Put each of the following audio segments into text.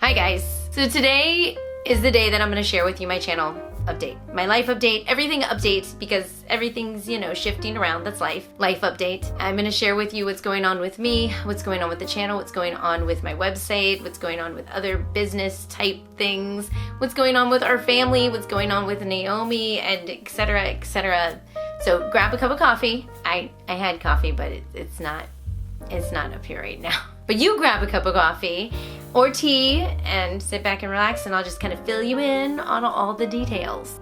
Hi guys. So today is the day that I'm going to share with you my channel update. My life update, everything updates because everything's, shifting around. That's life. Life update. I'm going to share with you what's going on with me, what's going on with the channel, what's going on with my website, what's going on with other business type things, what's going on with our family, what's going on with Naomi, and etc., etc. So grab a cup of coffee. I had coffee, but it's not up here right now. But you grab a cup of coffee or tea and sit back and relax, and I'll just kind of fill you in on all the details.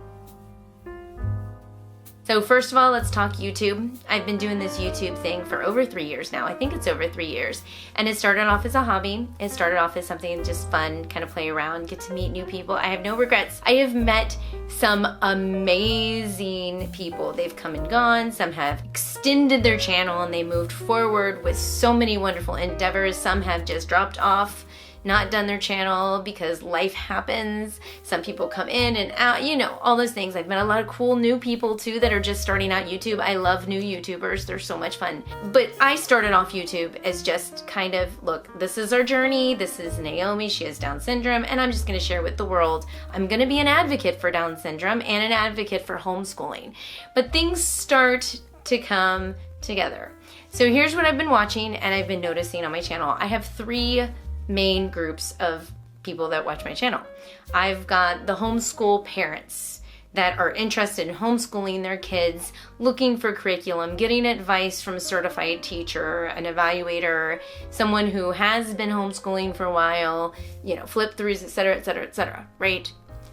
So first of all, let's talk YouTube. I've been doing this YouTube thing for over 3 years now. I think it's over 3 years. And it started off as a hobby. It started off as something just fun, kind of play around, get to meet new people. I have no regrets. I have met some amazing people. They've come and gone. Some have extended their channel and they moved forward with so many wonderful endeavors. Some have just dropped off, not done their channel because life happens. Some people come in and out, all those things. I've met a lot of cool new people too that are just starting out YouTube. I love new YouTubers. They're so much fun. But I started off YouTube as just kind of, look, this is our journey. This is Naomi. She has Down syndrome, and I'm just going to share with the world. I'm going to be an advocate for Down syndrome and an advocate for homeschooling. But things start to come together. So here's what I've been watching and I've been noticing on my channel. I have 3 main groups of people that watch my channel. I've got the homeschool parents that are interested in homeschooling their kids, looking for curriculum, getting advice from a certified teacher, an evaluator, someone who has been homeschooling for a while, flip throughs, etc., etc., etc., right?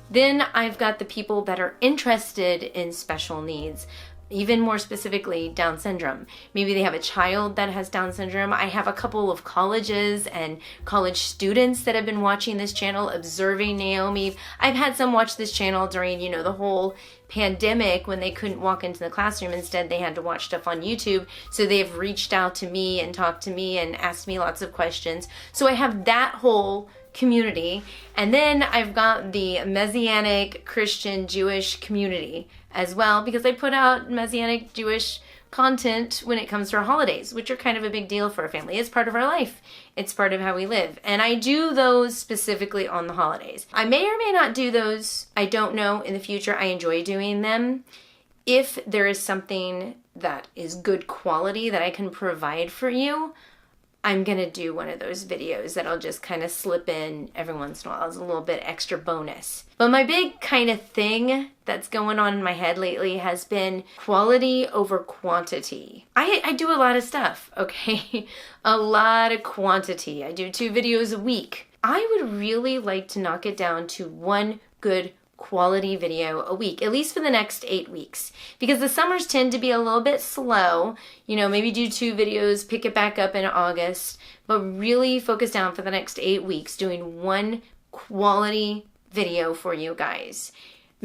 Then I've got the people that are interested in special needs, even more specifically Down syndrome. Maybe they have a child that has Down syndrome. I have a couple of colleges and college students that have been watching this channel, observing Naomi. I've had some watch this channel during, the whole pandemic when they couldn't walk into the classroom. Instead, they had to watch stuff on YouTube. So they've reached out to me and talked to me and asked me lots of questions. So I have that whole community. And then I've got the Messianic Christian Jewish community as well, because I put out Messianic Jewish content when it comes to our holidays, which are kind of a big deal for our family. It's part of our life. It's part of how we live. And I do those specifically on the holidays. I may or may not do those. I don't know in the future. I enjoy doing them. If there is something that is good quality that I can provide for you, I'm going to do one of those videos that I'll just kind of slip in every once in a while as a little bit extra bonus. But my big kind of thing that's going on in my head lately has been quality over quantity. I do a lot of stuff, okay? A lot of quantity. I do 2 videos a week. I would really like to knock it down to 1 good quality video a week, at least for the next 8 weeks, because the summers tend to be a little bit slow. Maybe do 2 videos, pick it back up in August, but really focus down for the next 8 weeks doing 1 quality video for you guys.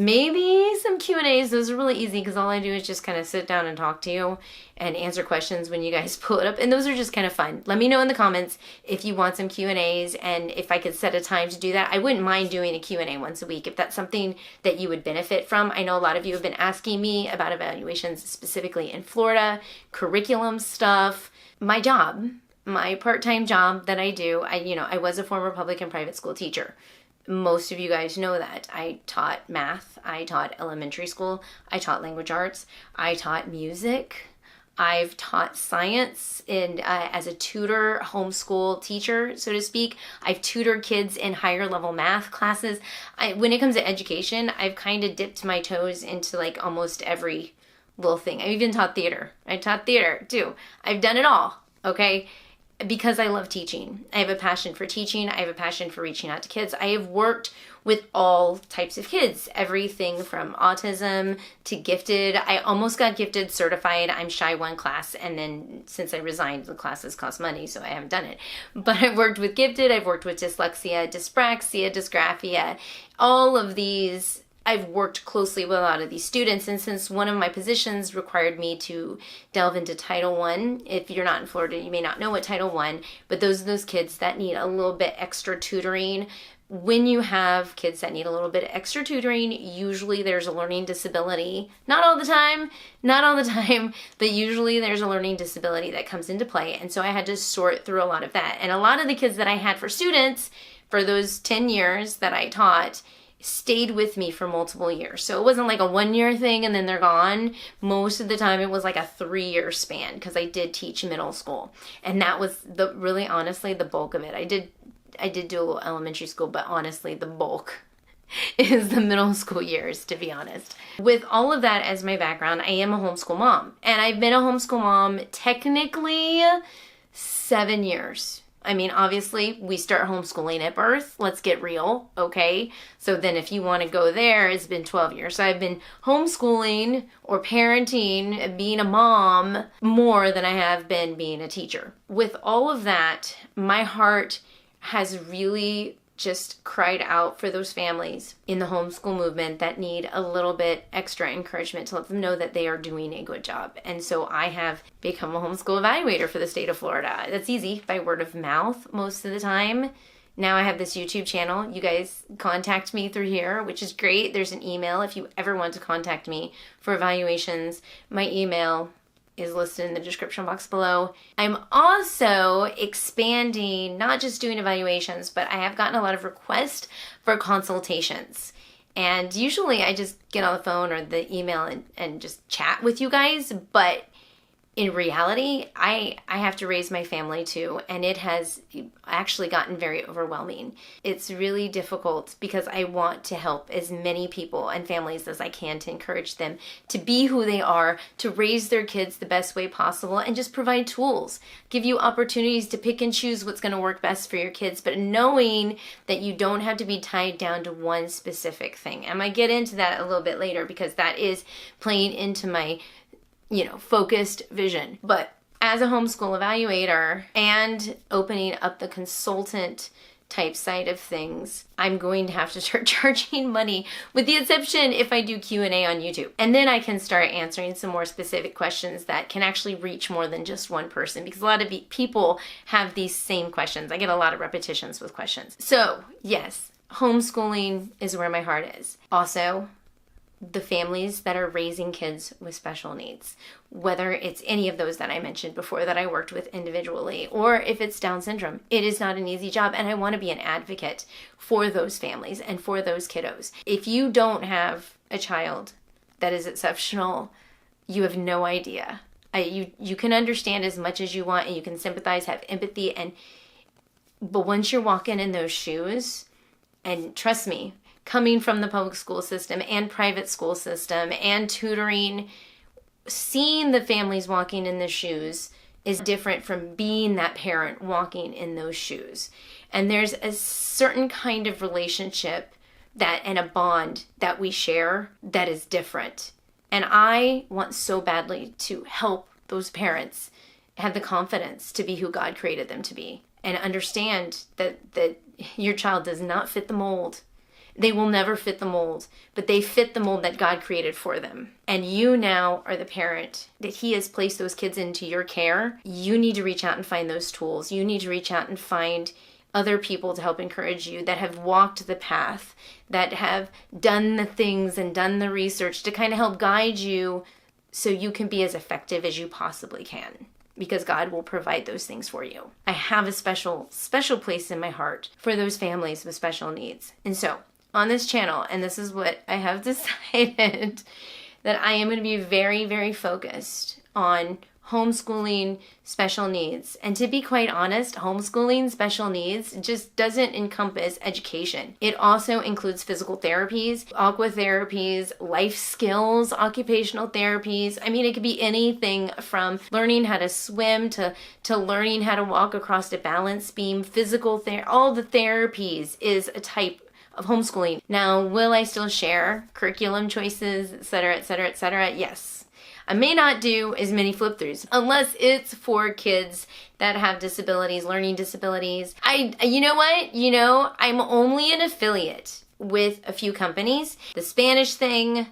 Maybe some Q&As. Those are really easy because all I do is just kind of sit down and talk to you and answer questions when you guys pull it up. And those are just kind of fun. Let me know in the comments if you want some Q&As and if I could set a time to do that. I wouldn't mind doing a Q&A once a week if that's something that you would benefit from. I know a lot of you have been asking me about evaluations specifically in Florida, curriculum stuff, my job, my part-time job that I do. I was a former public and private school teacher. Most of you guys know that. I taught math, I taught elementary school, I taught language arts, I taught music, I've taught science as a tutor, homeschool teacher, so to speak. I've tutored kids in higher level math classes. When it comes to education, I've kind of dipped my toes into like almost every little thing. I even taught theater. I taught theater too. I've done it all, okay? Because I love teaching. I have a passion for teaching. I have a passion for reaching out to kids. I have worked with all types of kids, everything from autism to gifted. I almost got gifted certified. I'm shy 1 class, and then since I resigned, the classes cost money, so I haven't done it. But I've worked with gifted, I've worked with dyslexia, dyspraxia, dysgraphia, all of these. I've worked closely with a lot of these students, and since one of my positions required me to delve into Title I, if you're not in Florida, you may not know what Title I, but those are those kids that need a little bit extra tutoring. When you have kids that need a little bit extra tutoring, usually there's a learning disability. Not all the time, but usually there's a learning disability that comes into play. And so I had to sort through a lot of that. And a lot of the kids that I had for students for those 10 years that I taught stayed with me for multiple years. So it wasn't like a 1-year thing and then they're gone. Most of the time it was like a 3-year span because I did teach middle school. And that was really honestly the bulk of it. I did do a little elementary school, but honestly the bulk is the middle school years, to be honest. With all of that as my background, I am a homeschool mom. And I've been a homeschool mom technically 7 years. I mean, obviously, we start homeschooling at birth. Let's get real, okay? So then if you want to go there, it's been 12 years. So I've been homeschooling or parenting, being a mom, more than I have been being a teacher. With all of that, my heart has really just cried out for those families in the homeschool movement that need a little bit extra encouragement to let them know that they are doing a good job. And so I have become a homeschool evaluator for the state of Florida. That's easy, by word of mouth most of the time. Now I have this YouTube channel. You guys contact me through here, which is great. There's an email if you ever want to contact me for evaluations. My email is listed in the description box below. I'm also expanding, not just doing evaluations, but I have gotten a lot of requests for consultations. And usually I just get on the phone or the email and just chat with you guys, but in reality, I have to raise my family too, and it has actually gotten very overwhelming. It's really difficult because I want to help as many people and families as I can to encourage them to be who they are, to raise their kids the best way possible, and just provide tools, give you opportunities to pick and choose what's going to work best for your kids, but knowing that you don't have to be tied down to one specific thing. And I get into that a little bit later because that is playing into my focused vision. But as a homeschool evaluator and opening up the consultant type side of things, I'm going to have to start charging money, with the exception if I do Q&A on YouTube. And then I can start answering some more specific questions that can actually reach more than just one person, because a lot of people have these same questions. I get a lot of repetitions with questions. So yes, homeschooling is where my heart is. Also, the families that are raising kids with special needs, whether it's any of those that I mentioned before that I worked with individually, or if it's Down syndrome. It is not an easy job, and I want to be an advocate for those families and for those kiddos. If you don't have a child that is exceptional, you have no idea. You can understand as much as you want, and you can sympathize, have empathy, but once you're walking in those shoes, and trust me, coming from the public school system and private school system and tutoring, seeing the families walking in the shoes is different from being that parent walking in those shoes. And there's a certain kind of relationship and a bond that we share that is different. And I want so badly to help those parents have the confidence to be who God created them to be, and understand that your child does not fit the mold. They will never fit the mold, but they fit the mold that God created for them. And you now are the parent that He has placed those kids into your care. You need to reach out and find those tools. You need to reach out and find other people to help encourage you that have walked the path, that have done the things and done the research to kind of help guide you so you can be as effective as you possibly can, because God will provide those things for you. I have a special place in my heart for those families with special needs. And so, on this channel, and this is what I have decided, that I am going to be very, very focused on homeschooling special needs. And to be quite honest, homeschooling special needs just doesn't encompass education. It also includes physical therapies, aqua therapies, life skills, occupational therapies. I mean, it could be anything from learning how to swim to learning how to walk across a balance beam, physical therapy. All the therapies is a type of homeschooling. Now, will I still share curriculum choices, etc., etc., etc.? Yes. I may not do as many flip-throughs unless it's for kids that have disabilities, learning disabilities. You know what? I'm only an affiliate with a few companies. The Spanish thing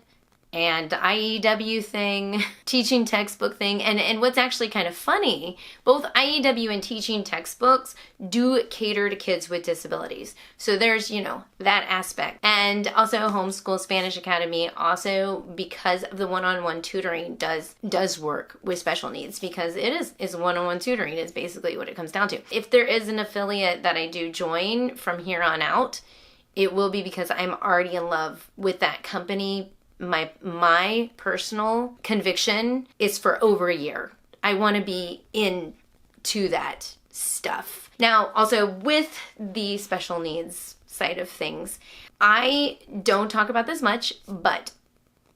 and the IEW thing, teaching textbook thing. And what's actually kind of funny, both IEW and teaching textbooks do cater to kids with disabilities. So there's, that aspect. And also Homeschool Spanish Academy, also because of the one-on-one tutoring, does work with special needs, because it is one-on-one tutoring is basically what it comes down to. If there is an affiliate that I do join from here on out, it will be because I'm already in love with that company. My personal conviction is for over a year. I want to be into that stuff. Now, also with the special needs side of things, I don't talk about this much, but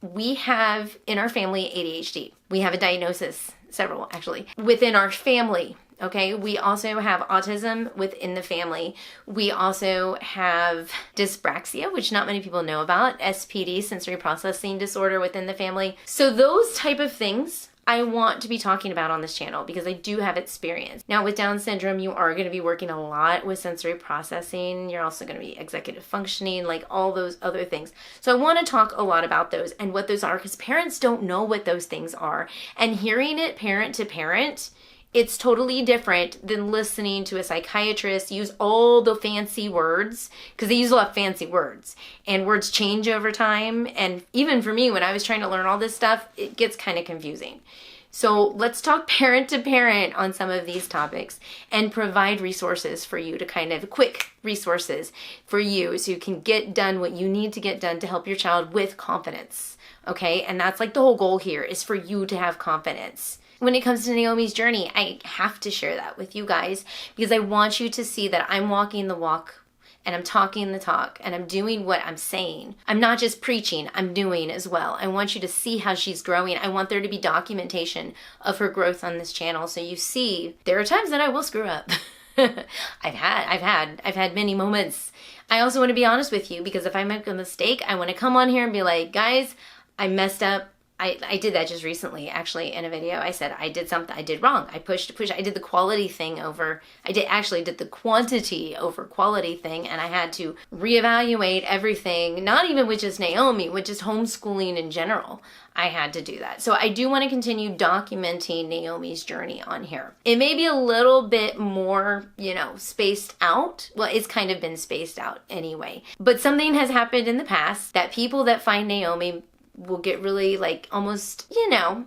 we have in our family ADHD. We have a diagnosis, several actually, within our family. Okay, we also have autism within the family. We also have dyspraxia, which not many people know about, SPD, sensory processing disorder within the family. So those type of things I want to be talking about on this channel because I do have experience. Now with Down syndrome, you are going to be working a lot with sensory processing. You're also going to be executive functioning, like all those other things. So I want to talk a lot about those and what those are, because parents don't know what those things are. And hearing it parent to parent, it's totally different than listening to a psychiatrist use all the fancy words, because they use a lot of fancy words and words change over time. And even for me, when I was trying to learn all this stuff, it gets kind of confusing. So let's talk parent to parent on some of these topics and provide resources for you to quick resources for you so you can get done what you need to get done to help your child with confidence. Okay. And that's like the whole goal here, is for you to have confidence. When it comes to Naomi's journey, I have to share that with you guys because I want you to see that I'm walking the walk and I'm talking the talk and I'm doing what I'm saying. I'm not just preaching, I'm doing as well. I want you to see how she's growing. I want there to be documentation of her growth on this channel so you see there are times that I will screw up. I've had many moments. I also want to be honest with you because if I make a mistake, I want to come on here and be like, guys, I messed up. I did that just recently, actually, in a video. I said I did something, I did wrong. I pushed. I did the quality thing over, I did the quantity over quality thing, and I had to reevaluate everything, not even with just Naomi, with just homeschooling in general. I had to do that. So I do want to continue documenting Naomi's journey on here. It may be a little bit more, spaced out. Well, it's kind of been spaced out anyway. But something has happened in the past that people that find Naomi will get really almost, I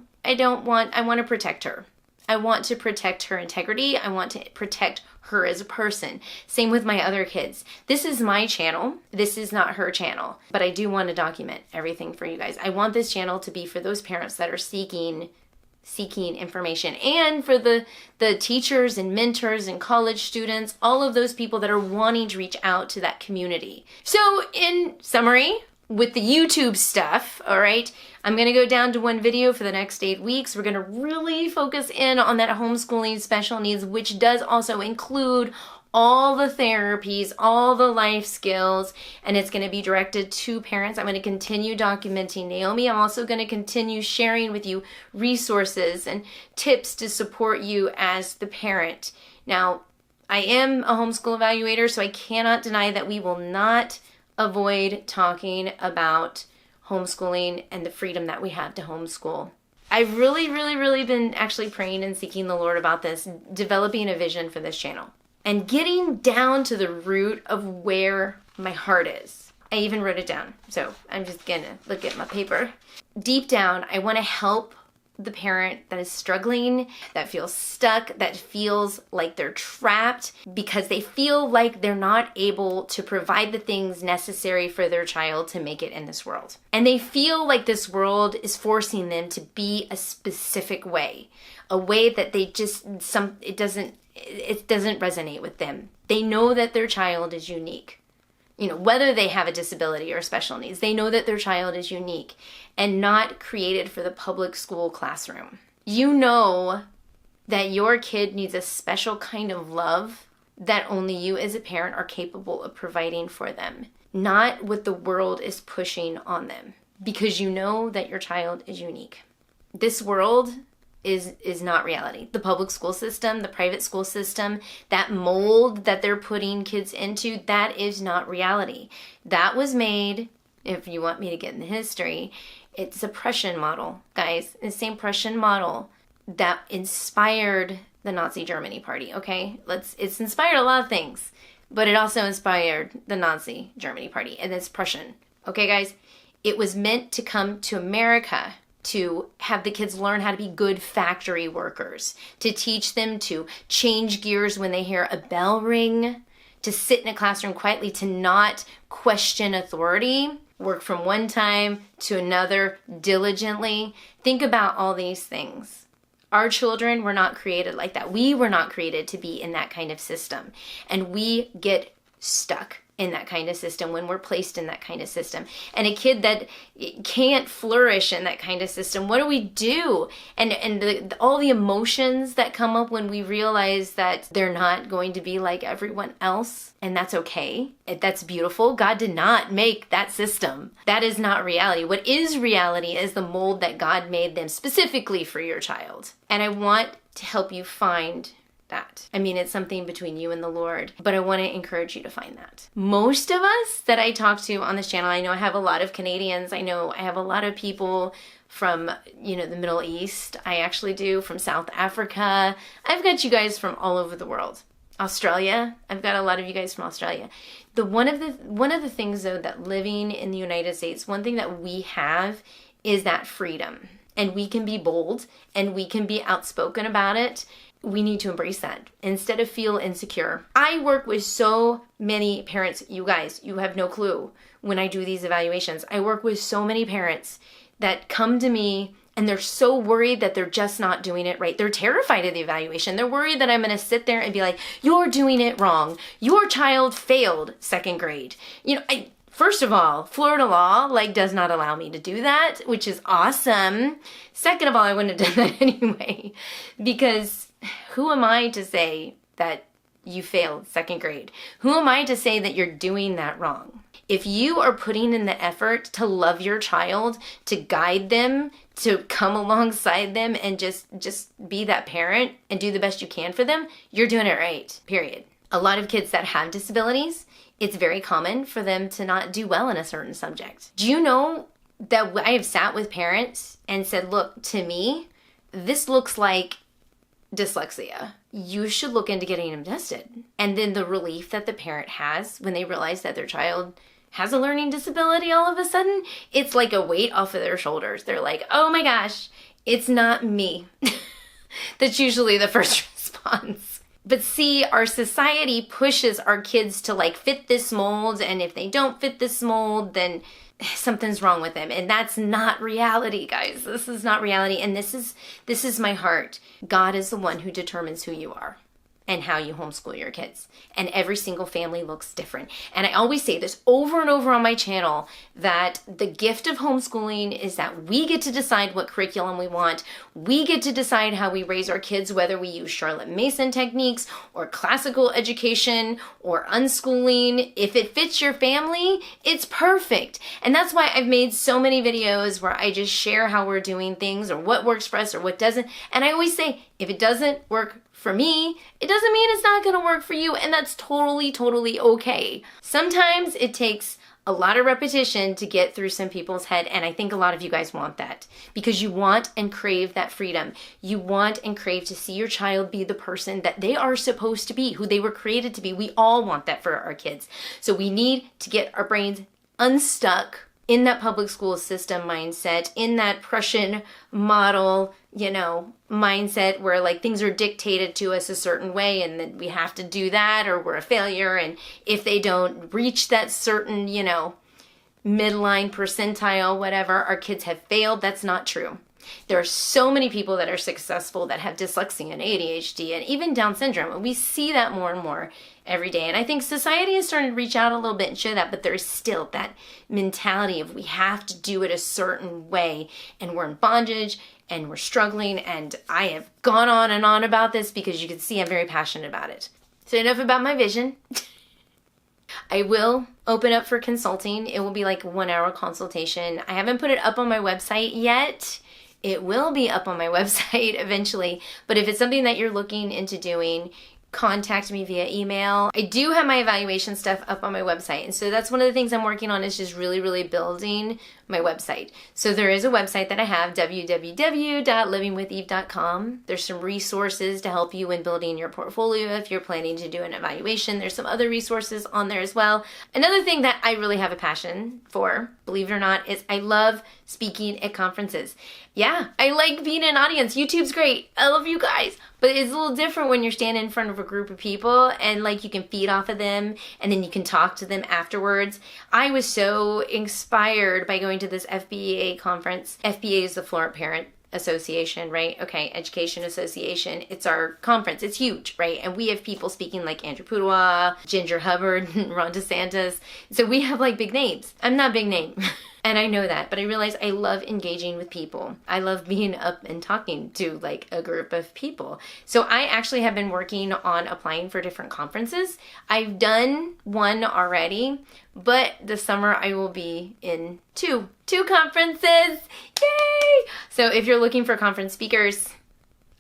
want to protect her. I want to protect her integrity. I want to protect her as a person. Same with my other kids. This is my channel. This is not her channel, but I do want to document everything for you guys. I want this channel to be for those parents that are seeking information, and for the teachers and mentors and college students, all of those people that are wanting to reach out to that community. So in summary, with the YouTube stuff, all right, I'm going to go down to one video for the next 8 weeks. We're going to really focus in on that homeschooling special needs, which does also include all the therapies, all the life skills, and it's going to be directed to parents. I'm going to continue documenting Naomi. I'm also going to continue sharing with you resources and tips to support you as the parent. Now, I am a homeschool evaluator, so I cannot deny that we will not avoid talking about homeschooling and the freedom that we have to homeschool. I've really been actually praying and seeking the Lord about this, developing a vision for this channel and getting down to the root of where my heart is. I even wrote it down, so I'm just gonna look at my paper. Deep down, I want to help the parent that is struggling, that feels stuck, that feels like they're trapped because they feel like they're not able to provide the things necessary for their child to make it in this world. And they feel like this world is forcing them to be a specific way, a way that they just, it doesn't resonate with them. They know that their child is unique. Whether they have a disability or special needs, they know that their child is unique and not created for the public school classroom. You know that your kid needs a special kind of love that only you as a parent are capable of providing for them, not what the world is pushing on them, because you know that your child is unique. This world is not reality. The public school system, the private school system, that mold that they're putting kids into, that is not reality. That was made, if you want me to get in the history, It's a Prussian model, guys. It's the same Prussian model that inspired the Nazi Germany party, okay? It's inspired a lot of things, but it also inspired the Nazi Germany party, and it's Prussian. Okay, guys? It was meant to come to America to have the kids learn how to be good factory workers, to teach them to change gears when they hear a bell ring, to sit in a classroom quietly, to not question authority, work from one time to another diligently. Think about all these things. Our children were not created like that. We were not created to be in that kind of system. And we get stuck in that kind of system when we're placed in that kind of system. And a kid that can't flourish in that kind of system, what do we do? And all the emotions that come up when we realize that they're not going to be like everyone else, and that's okay. That's beautiful. God did not make that system. That is not reality. What is reality is the mold that God made them specifically for your child. And I want to help you find that. I mean, it's something between you and the Lord, but I want to encourage you to find that. Most of us that I talk to on this channel, I know I have a lot of Canadians. I know I have a lot of people from, the Middle East. I actually do, from South Africa. I've got you guys from all over the world. Australia. I've got a lot of you guys from Australia. One of the things though that living in the United States, one thing that we have is that freedom. And we can be bold and we can be outspoken about it. We need to embrace that instead of feel insecure. I work with so many parents. You guys, you have no clue when I do these evaluations. I work with so many parents that come to me and they're so worried that they're just not doing it right. They're terrified of the evaluation. They're worried that I'm going to sit there and be like, you're doing it wrong. Your child failed second grade. First of all, Florida law does not allow me to do that, which is awesome. Second of all, I wouldn't have done that anyway, because who am I to say that you failed second grade? Who am I to say that you're doing that wrong? If you are putting in the effort to love your child, to guide them, to come alongside them and just be that parent and do the best you can for them, you're doing it right, period. A lot of kids that have disabilities, it's very common for them to not do well in a certain subject. Do you know that I have sat with parents and said, look, to me, this looks like dyslexia. You should look into getting them tested. And then the relief that the parent has when they realize that their child has a learning disability all of a sudden, it's like a weight off of their shoulders. They're like, oh my gosh, it's not me. That's usually the first response. But see, our society pushes our kids to fit this mold, and if they don't fit this mold, then something's wrong with them. And that's not reality, guys. This is not reality. And this is my heart. God is the one who determines who you are and how you homeschool your kids. And every single family looks different. And I always say this over and over on my channel, that the gift of homeschooling is that we get to decide what curriculum we want. We get to decide how we raise our kids, whether we use Charlotte Mason techniques or classical education or unschooling. If it fits your family, it's perfect. And that's why I've made so many videos where I just share how we're doing things or what works for us or what doesn't. And I always say, if it doesn't work for me, it doesn't mean it's not going to work for you, and that's totally okay. Sometimes it takes a lot of repetition to get through some people's head, and I think a lot of you guys want that because you want and crave that freedom. You want and crave to see your child be the person that they are supposed to be, who they were created to be. We all want that for our kids. So we need to get our brains unstuck in that public school system mindset, in that Prussian model, mindset where things are dictated to us a certain way and that we have to do that or we're a failure. And if they don't reach that certain, midline percentile, whatever, our kids have failed. That's not true. There are so many people that are successful that have dyslexia and ADHD and even Down syndrome. And we see that more and more every day. And I think society is starting to reach out a little bit and show that, but there's still that mentality of we have to do it a certain way and we're in bondage and we're struggling. And I have gone on and on about this because you can see I'm very passionate about it. So enough about my vision. I will open up for consulting. It will be like a 1-hour consultation. I haven't put it up on my website yet. It will be up on my website eventually. But if it's something that you're looking into doing, contact me via email. I do have my evaluation stuff up on my website. And so that's one of the things I'm working on, is just really, really building my website. So there is a website that I have, www.livingwitheve.com. There's some resources to help you in building your portfolio if you're planning to do an evaluation. There's some other resources on there as well. Another thing that I really have a passion for, believe it or not, is I love speaking at conferences. Yeah, I like being in an audience. YouTube's great. I love you guys. But it's a little different when you're standing in front of a group of people and like you can feed off of them and then you can talk to them afterwards. I was so inspired by going to this FBA conference. FBA is the Florent Parent Association, right? Okay, Education Association. It's our conference. It's huge, right? And we have people speaking like Andrew Pudewa, Ginger Hubbard, Ron DeSantis. So we have like big names. I'm not a big name. And I know that, but I realize I love engaging with people. I love being up and talking to like a group of people. So I actually have been working on applying for different conferences. I've done one already, but this summer I will be in two conferences. Yay! So if you're looking for conference speakers,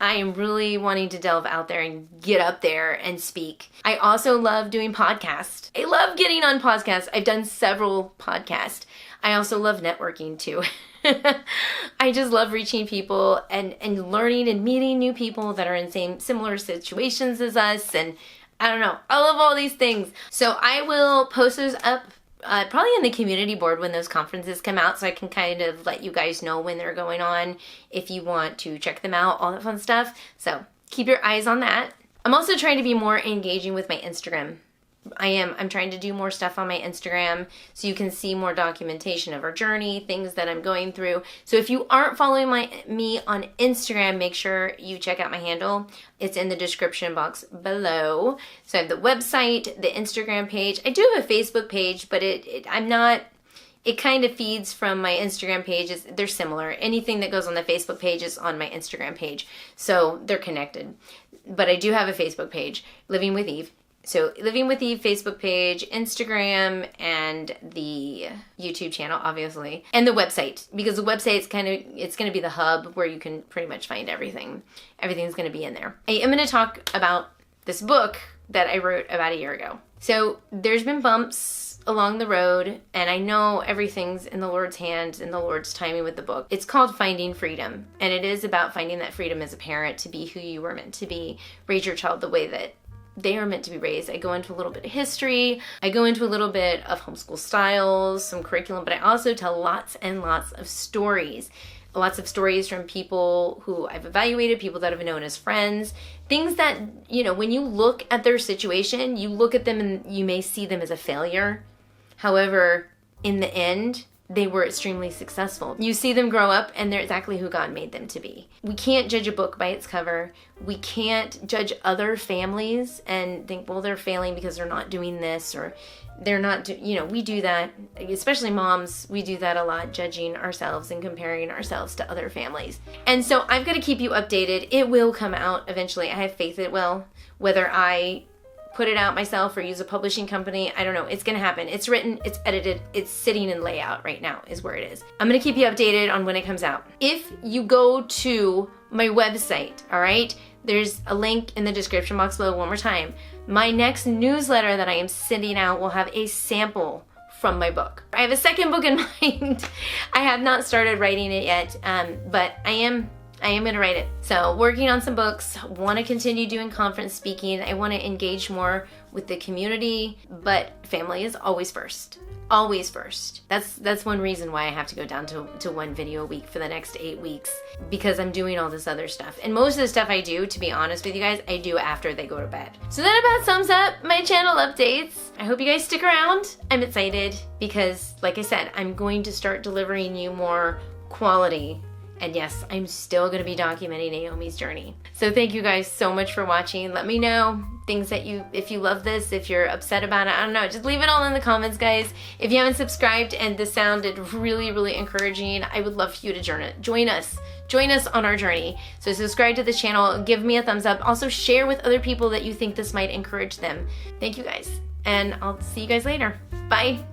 I am really wanting to delve out there and get up there and speak. I also love doing podcasts. I love getting on podcasts. I've done several podcasts. I also love networking too. I just love reaching people and learning and meeting new people that are in similar situations as us. And I don't know, I love all these things. So I will post those up probably in the community board when those conferences come out, so I can kind of let you guys know when they're going on if you want to check them out, all that fun stuff. So keep your eyes on that. I'm also trying to be more engaging with my Instagram. I'm trying to do more stuff on my Instagram so you can see more documentation of our journey, things that I'm going through. So if you aren't following me on Instagram, make sure you check out my handle. It's in the description box below. So I have the website, the Instagram page. I do have a Facebook page, but it kind of feeds from my Instagram pages. They're similar. Anything that goes on the Facebook page is on my Instagram page. So they're connected. But I do have a Facebook page, Living with Eve. So Living with Eve Facebook page, Instagram, and the YouTube channel, obviously, and the website, because the website's it's going to be the hub where you can pretty much find everything. Everything's going to be in there. I am going to talk about this book that I wrote about a year ago. So there's been bumps along the road, and I know everything's in the Lord's hands and the Lord's timing with the book. It's called Finding Freedom, and it is about finding that freedom as a parent to be who you were meant to be, raise your child the way that they are meant to be raised. I go into a little bit of history. I go into a little bit of homeschool styles, some curriculum, but I also tell lots and lots of stories. Lots of stories from people who I've evaluated, people that I've known as friends, things that, when you look at their situation, you look at them and you may see them as a failure. However, in the end, they were extremely successful. You see them grow up and they're exactly who God made them to be. We can't judge a book by its cover. We can't judge other families and think, well, they're failing because they're not doing this or they're not, we do that, especially moms, we do that a lot, judging ourselves and comparing ourselves to other families. And so I've got to keep you updated. It will come out eventually. I have faith it will. Whether I put it out myself or use a publishing company, I don't know. It's going to happen. It's written, it's edited, it's sitting in layout right now is where it is. I'm going to keep you updated on when it comes out. If you go to my website, all right, there's a link in the description box below one more time. My next newsletter that I am sending out will have a sample from my book. I have a second book in mind. I have not started writing it yet, but I am going to write it. So working on some books, want to continue doing conference speaking. I want to engage more with the community, but family is always first. Always first. That's one reason why I have to go down to one video a week for the next 8 weeks, because I'm doing all this other stuff. And most of the stuff I do, to be honest with you guys, I do after they go to bed. So that about sums up my channel updates. I hope you guys stick around. I'm excited because, like I said, I'm going to start delivering you more quality. And yes, I'm still going to be documenting Naomi's journey. So thank you guys so much for watching. Let me know things that if you love this, if you're upset about it, I don't know, just leave it all in the comments, guys. If you haven't subscribed and this sounded really, really encouraging, I would love for you to join us on our journey. So subscribe to the channel, give me a thumbs up. Also share with other people that you think this might encourage them. Thank you guys, and I'll see you guys later. Bye.